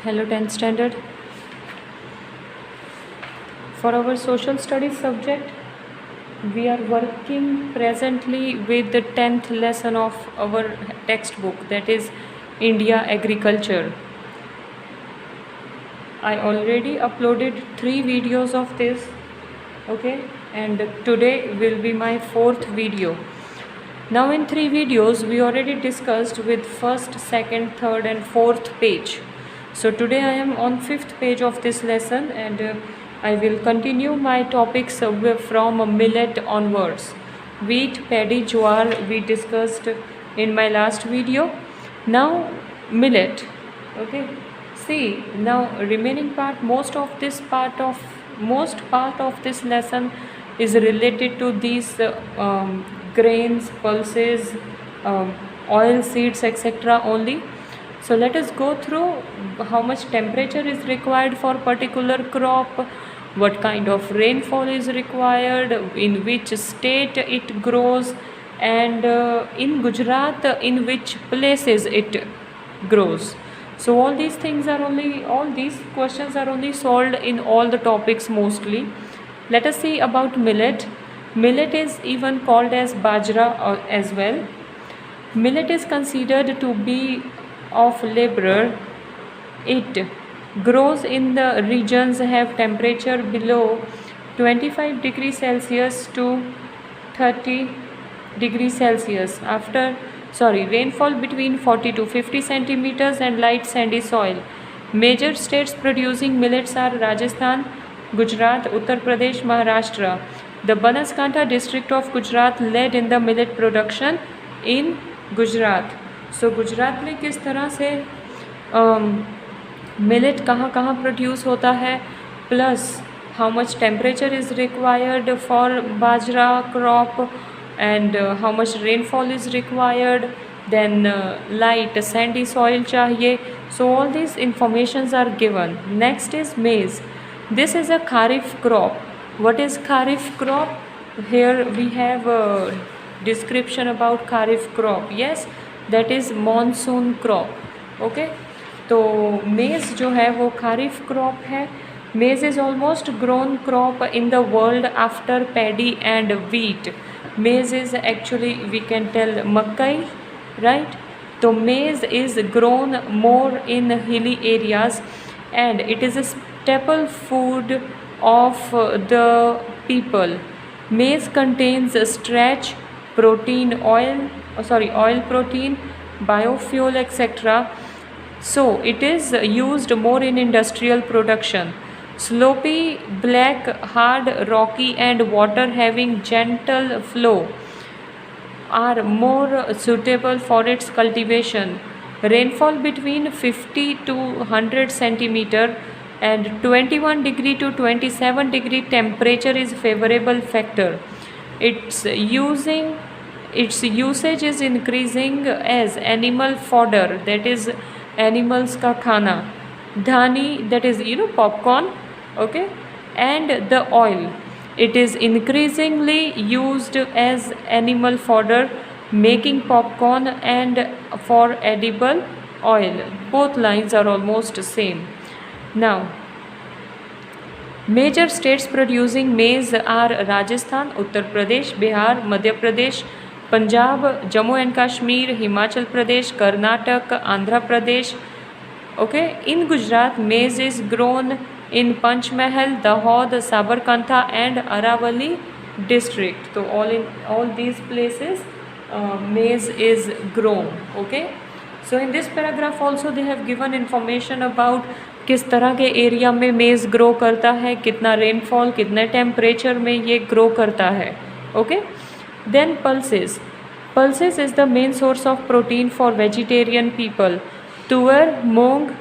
Hello 10th standard. For our social studies subject, we are working presently with the 10th lesson of our textbook, that is India Agriculture. I already uploaded 3 videos of this, okay, and today will be my 4th video. Now in 3 videos we already discussed with first, second, third and fourth page. So today I am on 5th page of this lesson, and I will continue my topics from millet onwards. Wheat, paddy, jowar we discussed in my last video. Now millet, okay. See, now remaining part, most part of this lesson is related to these grains, pulses, oil seeds, etc. only. So let us go through how much temperature is required for particular crop, what kind of rainfall is required, in which state it grows, and in Gujarat in which places it grows. So all these questions are only solved in all the topics mostly. Let us see about millet. Millet is even called as bajra as well. Millet is considered to be of laborer. It grows in the regions have temperature below 25 degrees Celsius to 30 degrees Celsius. Rainfall between 40 to 50 centimeters and light sandy soil. Major states producing millets are Rajasthan, Gujarat, Uttar Pradesh, Maharashtra. The Banaskantha district of Gujarat led in the millet production in Gujarat. So Gujarat में किस तरह से millet कहाँ produce होता है, plus how much temperature is required for bajra crop, and how much rainfall is required, then light sandy soil chahiye. So all these informations are given. Next is maize. This is a kharif crop. What is kharif crop? Here we have a description about kharif crop. Yes, that is monsoon crop. Okay, तो maize जो है वो kharif crop है. Maize is almost grown crop in the world after paddy and wheat. Maize is actually, we can tell, makai, right? So maize is grown more in hilly areas, and it is a staple food of the people. Maize contains starch, oil protein, biofuel, etc. So it is used more in industrial production. Slopy, black, hard, rocky and water having gentle flow are more suitable for its cultivation. Rainfall between 50 to 100 centimeter and 21 degree to 27 degree temperature is favorable factor. Its usage is increasing as animal fodder, that is animals ka khana, dhani, that is popcorn, okay, and the oil. It is increasingly used as animal fodder, making popcorn and for edible oil. Both lines are almost same. Now, major states producing maize are Rajasthan, Uttar Pradesh, Bihar, Madhya Pradesh, Punjab, Jammu and Kashmir, Himachal Pradesh, Karnataka, Andhra Pradesh. Okay, in Gujarat, maize is grown in Panchmahal, Dahod, Sabarkantha and Aravali district. So all these places maize is grown. Okay, so in this paragraph also they have given information about किस तरह के area में मेज़ grow करता है, कितना rainfall, कितने temperature में ये ग्रो करता है. Okay, then pulses. Pulses is the main source of protein for vegetarian people. Tuar, moong,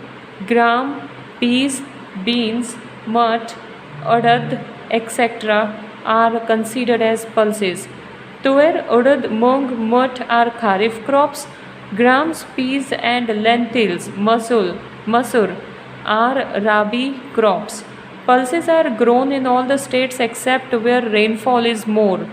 gram, peas, beans, mut, urad, etc. are considered as pulses. Tuar, urad, moong, mut are kharif crops. Grams, peas and lentils, masur are rabi crops. Pulses are grown in all the states except where rainfall is more.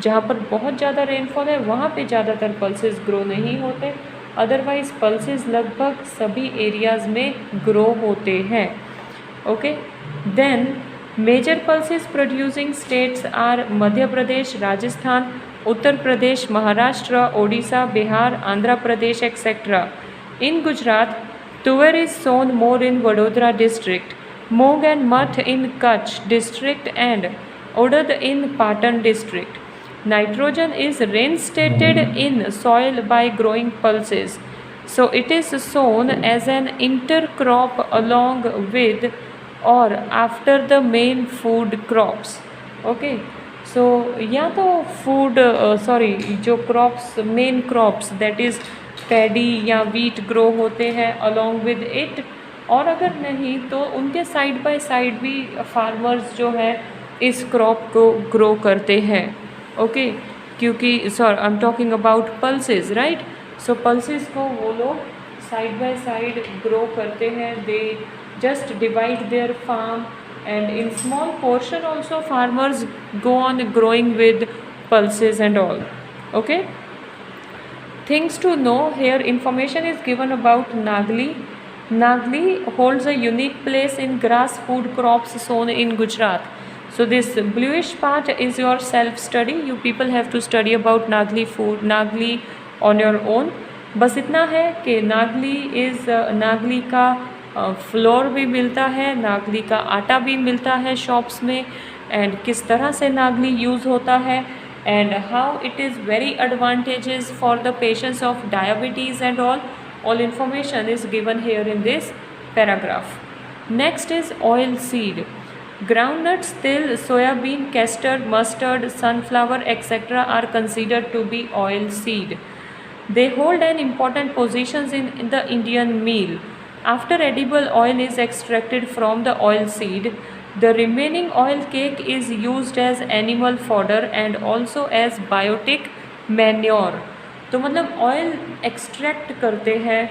जहाँ पर बहुत ज़्यादा rainfall है वहाँ पे ज़्यादातर pulses grow नहीं होते. अदरवाइज पल्सेस लगभग सभी एरियाज में ग्रो होते हैं. Okay, then major pulses producing states are Madhya Pradesh, Rajasthan, Uttar Pradesh, Maharashtra, Odisha, Bihar, Andhra Pradesh, etcetera. In Gujarat, tuver is sown more in Vadodara district, moong and math in Kutch district, and urad in Patan district. Nitrogen is reinstated in soil by growing pulses, so it is sown as an intercrop along with or after the main food crops. Okay, so या तो food जो crops, main crops that is paddy या wheat grow होते हैं along with it, और अगर नहीं तो उनके साइड बाय साइड भी फार्मर्स जो है इस क्रॉप को ग्रो करते हैं. ओके, क्योंकि I am talking about pulses, right. So pulses को वो लोग साइड बाय साइड ग्रो करते हैं. दे just divide their farm, and in small portion also farmers go on growing with pulses and all. Okay, things to know here. Information is given about Nagli. Nagli holds a unique place in grass food crops sown in Gujarat. So this bluish part is your self study. You people have to study about Nagli food, Nagli on your own. बस इतना है कि नागली का floor भी मिलता है, नागली का आटा भी मिलता है शॉप्स में, एंड किस तरह से नागली यूज़ होता है, and how it is very advantages for the patients of diabetes and all information is given here in this paragraph. Next is oil seed. Groundnuts, till, soybean, castor, mustard, sunflower, etc. are considered to be oil seed. They hold an important position in the Indian meal. After edible oil is extracted from the oil seed, the remaining oil cake is used as animal fodder and also as biotic manure. तो मतलब oil extract करते हैं.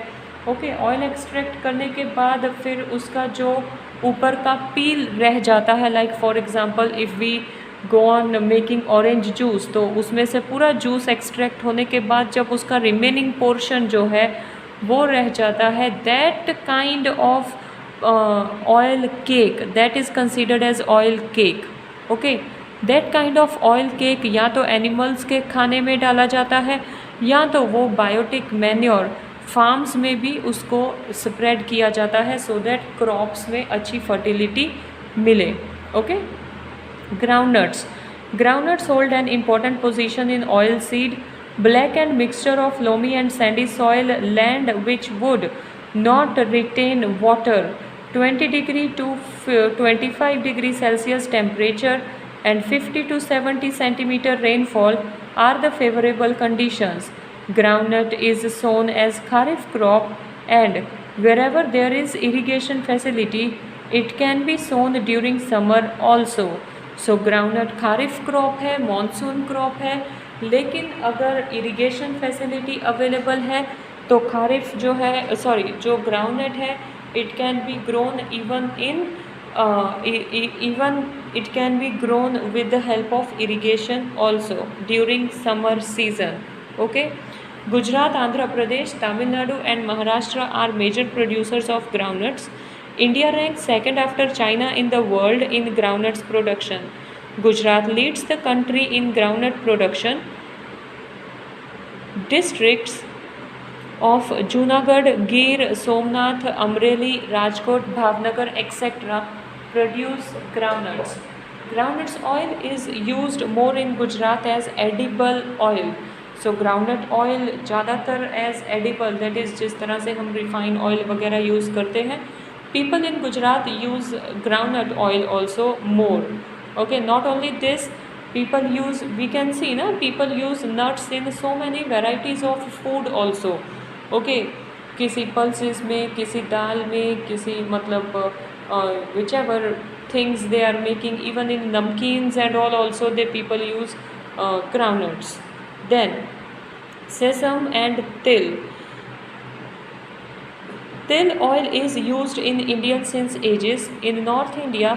Okay, oil extract करने के बाद फिर उसका जो ऊपर का पील रह जाता है, like for example if we go on making orange juice, तो उसमें से पूरा जूस एक्सट्रैक्ट होने के बाद जब उसका रिमेनिंग पोर्शन जो है वो रह जाता है, that kind of oil cake that is considered as oil cake. Okay, that kind of oil cake या तो एनिमल्स के खाने में डाला जाता है या तो वो बायोटिक मैन्योर फार्म्स में भी उसको स्प्रेड किया जाता है, सो दैट क्रॉप्स में अच्छी फर्टिलिटी मिले. Okay, groundnuts hold an important position in oil seed. Black and mixture of loamy and sandy soil land which would not retain water, 20 degree to 25 degree Celsius temperature and 50 to 70 centimeter rainfall are the favorable conditions. Groundnut is sown as kharif crop, and wherever there is irrigation facility it can be sown during summer also. So groundnut kharif crop है, monsoon crop है, लेकिन अगर irrigation facility available है तो खारिफ जो है जो groundnut है it can be grown even it can be grown with the help of irrigation also during summer season. Okay, Gujarat, Andhra Pradesh, Tamil Nadu and Maharashtra are major producers of groundnuts. India ranks second after China in the world in groundnuts production. Gujarat leads the country in groundnut production. Districts of Junagadh, Gir, Somnath, Amreli, Rajkot, Bhavnagar, etc. produce groundnuts. Groundnuts oil is used more in Gujarat as edible oil. So groundnut oil ज़्यादातर as edible, that is जिस तरह से हम refined oil वगैरह use करते हैं. People in Gujarat use groundnut oil also more. Okay, not only this, people use, we can see na, people use nuts in so many varieties of food also. Okay, किसी pulses में, किसी दाल में, किसी मतलब whichever things they are making, even in namkeens and all also they people use groundnuts. Then sesame and til. Til oil is used in India since ages. In North India,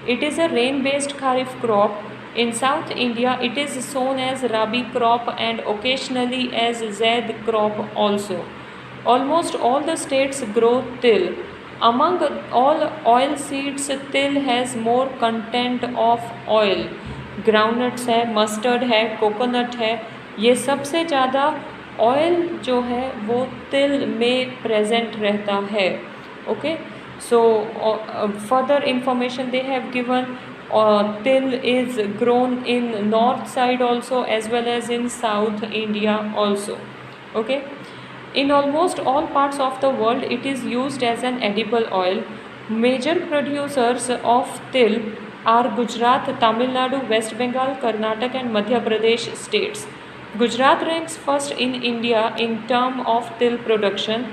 it is a rain-based kharif crop. In South India, it is sown as rabi crop and occasionally as zaid crop also. Almost all the states grow till. Among all oil seeds, till has more content of oil. Groundnuts है, mustard है, coconut है, ये सबसे ज़्यादा oil जो है वो तिल में प्रेजेंट रहता है. Okay, so further information they have given. Till is grown in north side also as well as in South India also. Okay, in almost all parts of the world it is used as an edible oil. Major producers of till are Gujarat, Tamil Nadu, West Bengal, Karnataka and Madhya Pradesh states. Gujarat ranks first in India in term of till production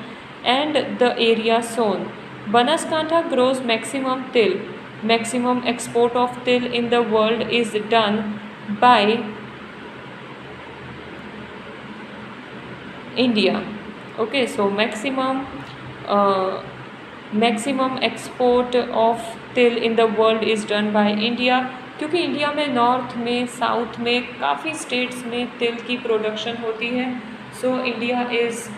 and the area sown. Banaskantha grows maximum till. Maximum export of till in the world is done by India. Okay, so maximum export of till in the world is done by India. क्योंकि India में north में, south में, काफ़ी states में तिल की production होती है. So India is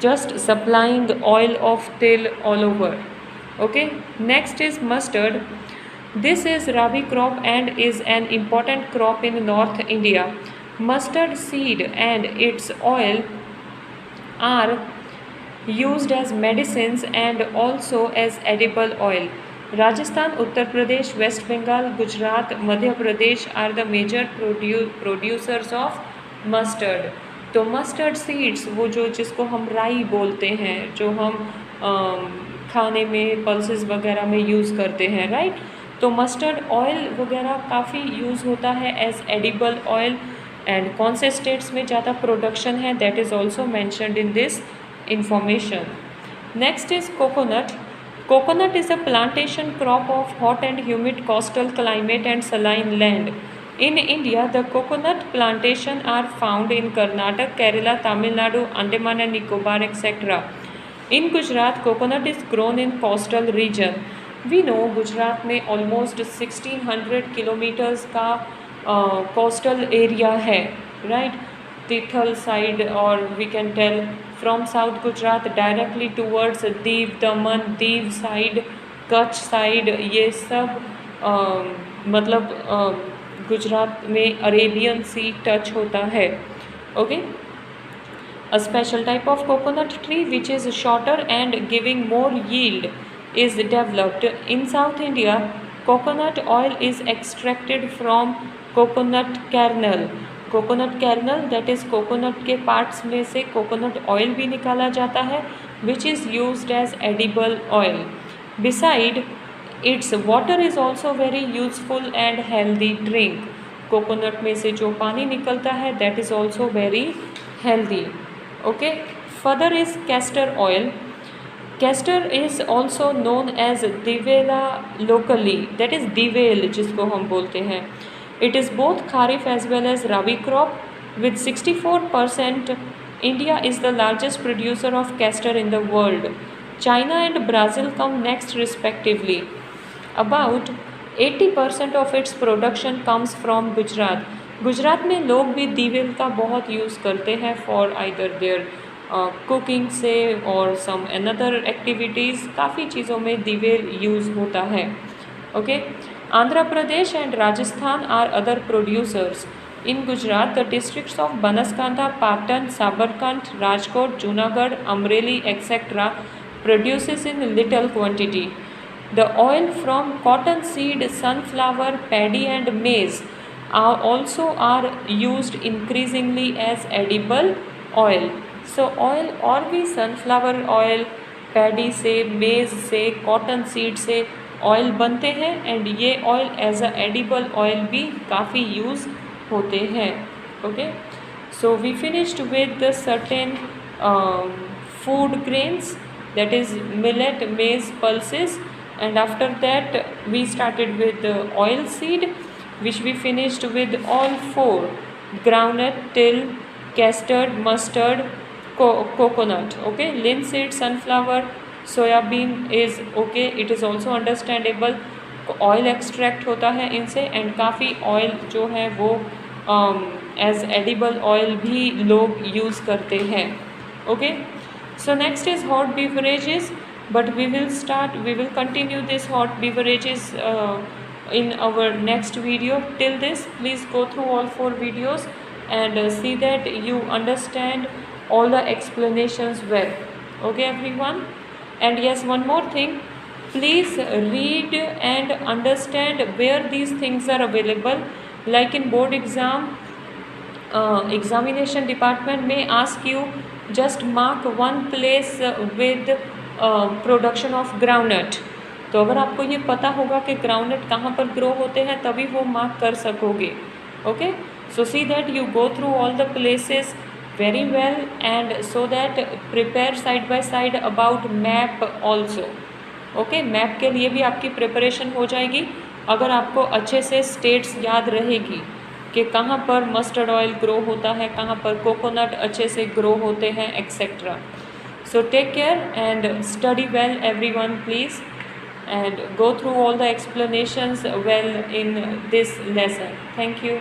just supplying oil of till all over. Okay, next is mustard. This is rabi crop and is an important crop in North India. Mustard seed and its oil are used as medicines and also as edible oil. Rajasthan, Uttar Pradesh, West Bengal, Gujarat, Madhya Pradesh are the major producers of mustard. तो mustard seeds, वो जो जिसको हम राई बोलते हैं, जो हम खाने में पल्सेस वगैरह में यूज़ करते हैं, राइट. तो मस्टर्ड ऑयल वगैरह काफ़ी यूज़ होता है एज एडिबल ऑयल. एंड कौन से स्टेट्स में ज़्यादा प्रोडक्शन है, that is also mentioned in this information. Next is coconut. Coconut is a plantation crop of hot and humid coastal climate and saline land. In India, the coconut plantation are found in Karnataka, Kerala, Tamil Nadu, Andaman and Nicobar, etc. In Gujarat, coconut is grown in coastal region. We know Gujarat में almost 1600 kilometers का coastal area है, right? Tithal side, or we can tell from South Gujarat directly towards Div, Daman, Div side, Kutch side, ये सब मतलब गुजरात में Arabian सी touch होता है. Okay, a special type of coconut tree which is shorter and giving more yield is developed. In South India, coconut oil is extracted from coconut kernel. Coconut kernel, that is coconut के parts में से coconut oil भी निकाला जाता है, which is used as edible oil. Beside, its water is also very useful and healthy drink. Coconut में से जो पानी निकलता है, that is also very healthy. Okay. Further is castor oil. Castor is also known as divela locally, that is divel जिसको हम बोलते हैं. It is both kharif as well as rabi crop. With 64%, India is the largest producer of castor in the world. China and Brazil come next respectively. About 80% of its production comes from Gujarat. Gujarat में लोग भी दिवेल का बहुत use करते हैं for either there cooking से और some another activities. काफ़ी चीज़ों में दिवेल यूज़ होता है. Okay, Andhra Pradesh and Rajasthan are other producers. In Gujarat the districts of Banaskantha, Patan, Sabarkantha, Rajkot, Junagadh, Amreli etcetera produces in little quantity. The oil from cotton seed, sunflower, paddy and maize also are used increasingly as edible oil. So oil और भी sunflower oil, paddy से, maize से, cotton seed से oil बनते हैं and ये oil as a edible oil भी काफ़ी use होते हैं. Okay, so we finished with the certain food grains, that is millet, maize, pulses, and after that we started with the oil seed, which we finished with all four: groundnut, till, custard, mustard, coconut. Okay, linseed, sunflower, soyabean is okay, it is also understandable. Oil extract होता है इनसे and काफ़ी oil जो है वो as edible oil भी लोग use करते हैं. Okay, so next is hot beverages, but we will continue this hot beverages in our next video. Till this, please go through all 4 videos and see that you understand all the explanations well. Okay, everyone. And yes, one more thing, please read and understand where these things are available. Like in board exam, examination department may ask you just mark one place with production of groundnut. तो अगर आपको ये पता होगा कि groundnut कहाँ पर grow होते हैं तभी वो मार्क कर सकोगे. Okay, so see that you go through all the places very well, and so that prepare side by side about map also. Okay, map के लिए भी आपकी प्रिपरेशन हो जाएगी अगर आपको अच्छे से स्टेट्स याद रहेगी कि कहाँ पर मस्टर्ड ऑयल ग्रो होता है, कहाँ पर कोकोनट अच्छे से ग्रो होते हैं, etcetera. So take care and study well everyone please, and go through all the explanations well in this lesson. Thank you.